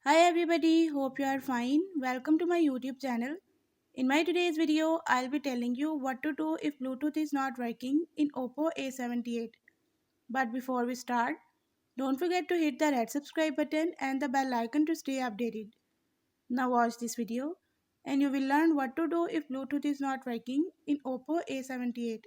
Hi everybody, hope you are fine. Welcome to my YouTube channel. In my today's video, I'll be telling you what to do if Bluetooth is not working in OPPO A78. But before we start, don't forget to hit the red subscribe button and the bell icon to stay updated. Now watch this video and you will learn what to do if Bluetooth is not working in OPPO A78.